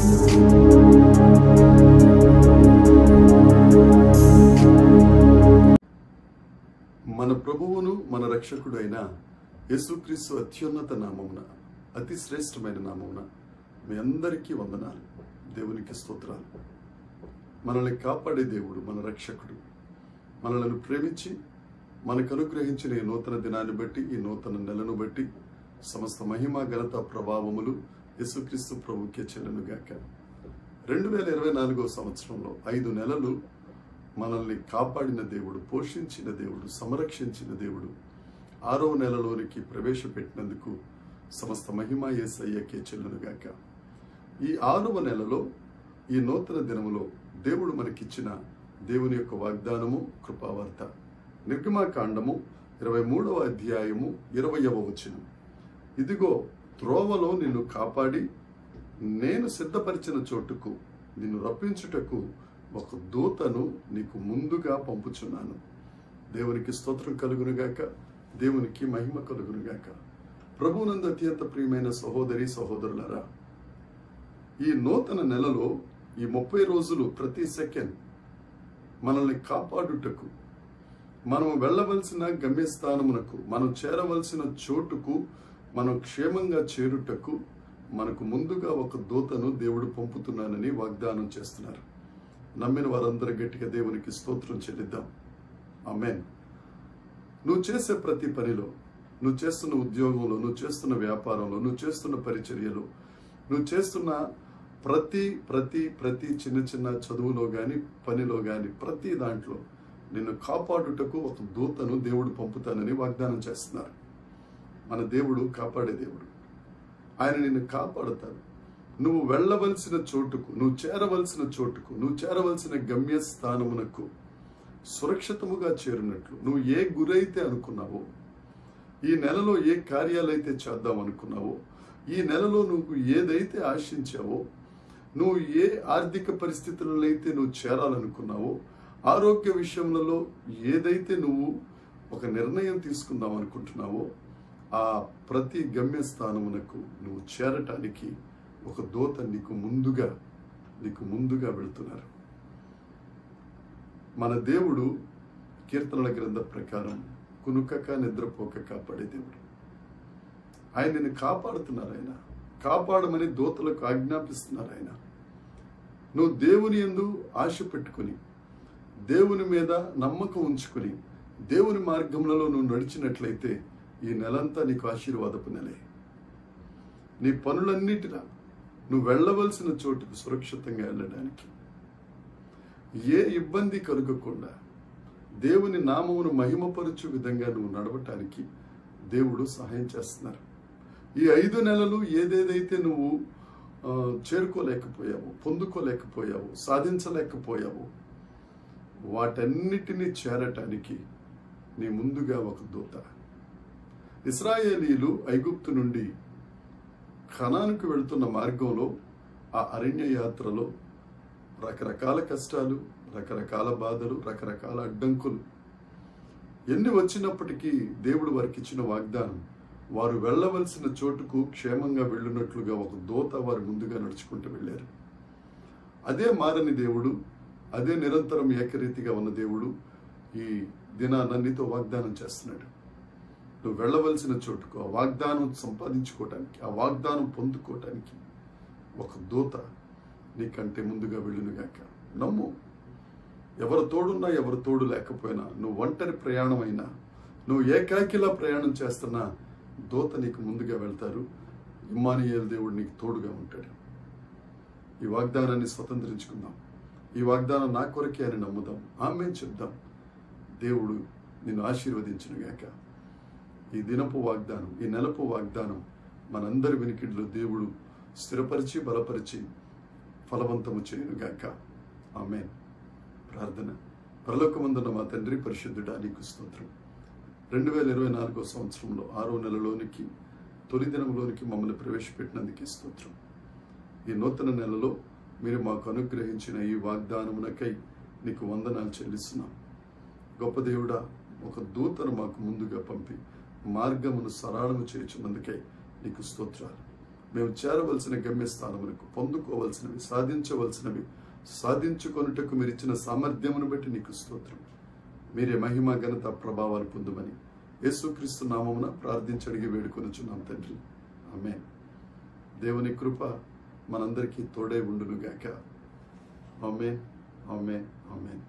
మన ప్రభువును మన రక్షకుడు అయిన యేసుక్రీస్తు అత్యున్నత నామమున, అతి శ్రేష్టమైన నామమున మీ అందరికీ వందనాలు. దేవునికి స్తోత్రాలు. మనల్ని కాపాడే దేవుడు మన రక్షకుడు. మనలను ప్రేమించి మనకు అనుగ్రహించిన ఈ నూతన దినాన్ని బట్టి, ఈ నూతన నెలను బట్టి సమస్త మహిమ ఘనత ప్రభావములు యేసుక్రీస్తు ప్రభుకే చెల్లునుగాక. 2024 సంవత్సరంలో 5 నెలలు మనల్ని కాపాడిన దేవుడు, పోషించిన దేవుడు, సంరక్షించిన దేవుడు 6వ నెలలోనికి ప్రవేశపెట్టినందుకు సమస్త మహిమ యేసయ్యకే చెల్లునుగాక. ఈ 6వ నెలలో, ఈ నూతన దినములో దేవుడు మనకిచ్చిన దేవుని యొక్క వాగ్దానము, కృపావార్త. నిర్గమాకాండము 23వ అధ్యాయము 20వ వచనం. ఇదిగో త్రోవలో నిన్ను కాపాడి నేను సిద్ధపరిచిన చోటుకు నిన్ను రప్పించుటకు ఒక దూతను నీకు ముందుగా పంపుచున్నాను. దేవునికి స్తోత్రం కలుగునుగాక, దేవునికి మహిమ కలుగునుగాక. ప్రభువునందు అత్యంత ప్రియమైన సహోదరి సహోదరులారా, ఈ నూతన నెలలో ఈ 30 రోజులు ప్రతి సెకండ్ మనల్ని కాపాడుటకు, మనం వెళ్ళవలసిన గమ్యస్థానమునకు, మనం చేరవలసిన చోటుకు మనం క్షేమంగా చేరుటకు మనకు ముందుగా ఒక దూతను దేవుడు పంపుతున్నానని వాగ్దానం చేస్తున్నారు. నమ్మిన వారందరూ గట్టిగా దేవునికి స్తోత్రం చెల్లిద్దాం. ఆమేన్. నువ్వు చేసే ప్రతి పనిలో, నువ్వు చేస్తున్న ఉద్యోగంలో, నువ్వు చేస్తున్న వ్యాపారంలో, నువ్వు చేస్తున్న పరిచర్యలో, నువ్వు చేస్తున్న ప్రతి చిన్న చిన్న చదువులో కానీ, పనిలో కానీ, ప్రతి దాంట్లో నిన్ను కాపాడుటకు ఒక దూతను దేవుడు పంపుతానని వాగ్దానం చేస్తున్నారు. మన దేవుడు కాపాడే దేవుడు. ఆయన నిన్ను కాపాడుతాడు. నువ్వు వెళ్ళవలసిన చోటుకు, నువ్వు చేరవలసిన చోటుకు, నువ్వు చేరవలసిన గమ్యస్థానమునకు సురక్షితముగా చేరినట్లు, నువ్వు ఏ గురైతే అనుకున్నావో, ఈ నెలలో ఏ కార్యాలైతే చేద్దాం అనుకున్నావో, ఈ నెలలో నువ్వు ఏదైతే ఆశించావో, నువ్వు ఏ ఆర్థిక పరిస్థితులలో అయితే నువ్వు చేరాలనుకున్నావో, ఆరోగ్య విషయంలో ఏదైతే నువ్వు ఒక నిర్ణయం తీసుకుందాం అనుకుంటున్నావో, ఆ ప్రతి గమ్యస్థానమునకు నువ్వు చేరటానికి ఒక దూత నీకు ముందుగా వెళ్తున్నారు. మన దేవుడు కీర్తనల గ్రంథ ప్రకారం కునుకక నిద్రపోక కాపాడే దేవుడు. ఆయన నిన్ను కాపాడుతున్నారు. ఆయన కాపాడమని దూతలకు ఆజ్ఞాపిస్తున్నారు. ఆయన నువ్వు దేవుని యందు ఆశ పెట్టుకుని, దేవుని మీద నమ్మకం ఉంచుకుని, దేవుని మార్గములలో నువ్వు నడిచినట్లయితే ఈ నెలంతా నీకు ఆశీర్వాదపు నెలే. నీ పనులన్నిటిలా నువ్వు వెళ్ళవలసిన చోటుకు సురక్షితంగా వెళ్ళడానికి, ఏ ఇబ్బంది కలుగకుండా దేవుని నామమును మహిమపరచు విధంగా నువ్వు నడవటానికి దేవుడు సహాయం చేస్తున్నారు. ఈ 5 నెలలు ఏదేదైతే నువ్వు చేరుకోలేకపోయావు, పొందుకోలేకపోయావు, సాధించలేకపోయావు, వాటన్నిటినీ చేరటానికి నీ ముందుగా ఒక దూత. ఇశ్రాయేలీలు ఐగుప్తు నుండి కనానుకు వెళుతున్న మార్గంలో, ఆ అరణ్య యాత్రలో రకరకాల కష్టాలు, రకరకాల బాధలు, రకరకాల అడ్డంకులు ఎన్ని వచ్చినప్పటికీ దేవుడు వారికి ఇచ్చిన వాగ్దానం, వారు వెళ్ళవలసిన చోటుకు క్షేమంగా వెళ్ళినట్లుగా ఒక దూత వారు ముందుగా నడుచుకుంటూ వెళ్ళారు. అదే మారని దేవుడు, అదే నిరంతరం ఏకరీతిగా ఉన్న దేవుడు ఈ దినాన నీతో వాగ్దానం చేస్తున్నాడు. నువ్వు వెళ్ళవలసిన చోటుకు, ఆ వాగ్దానం సంపాదించుకోవటానికి, ఆ వాగ్దానం పొందుకోవటానికి ఒక దూత నీకంటే ముందుగా వెళ్ళునుగాక. నమ్ము. ఎవరు తోడున్నా, ఎవరు తోడు లేకపోయినా, నువ్వు ఒంటరి ప్రయాణం అయినా, నువ్వు ఏకాకిలా ప్రయాణం చేస్తున్నా, దూత నీకు ముందుగా వెళ్తారు. ఇమ్మానుయేలు దేవుడు నీకు తోడుగా ఉంటాడు. ఈ వాగ్దానాన్ని స్వతంత్రించుకుందాం. ఈ వాగ్దానం నా కొరకే అని నమ్ముదాం. ఆమేన్ చెప్దాం. దేవుడు నిన్ను ఆశీర్వదించునుగాక. ఈ దినపు వాగ్దానం, ఈ నెలపు వాగ్దానం మనందరి వెనుకిడిలో దేవుడు స్థిరపరిచి, బలపరిచి, ఫలవంతము చేయునుగాక. ఆమేన్. ప్రార్థన. పరలోకమందున్న మా తండ్రి, పరిశుద్ధుడా, నీకు స్తోత్రం. 2024 సంవత్సరంలో 6వ నెలలోనికి, తొలి దినంలోనికి మమ్మల్ని ప్రవేశపెట్టినందుకు స్తోత్రం. ఈ నూతన నెలలో మీరు మాకు అనుగ్రహించిన ఈ వాగ్దానమునకై నీకు వందనాలు చెల్లిస్తున్నాం. గొప్ప దేవుడా, ఒక దూతను మాకు ముందుగా పంపి మార్గమును సరళము చేయుచున్నందుకై నీకు స్తోత్రాలు. మేము చేరవలసిన గమ్యస్థానములకు, పొందుకోవలసినవి, సాధించవలసినవి సాధించుకొనుటకు మీరు ఇచ్చిన సామర్థ్యమును బట్టి నీకు స్తోత్రం. మీరే మహిమ, ఘనత, ప్రభావాలు పొందుమని యేసుక్రీస్తు నామమున ప్రార్థించి అడిగి వేడుకొనుచున్నాం తండ్రి. ఆమేన్. దేవుని కృప మనందరికీ తోడై ఉండునుగాక. ఆమేన్, ఆమేన్, ఆమేన్.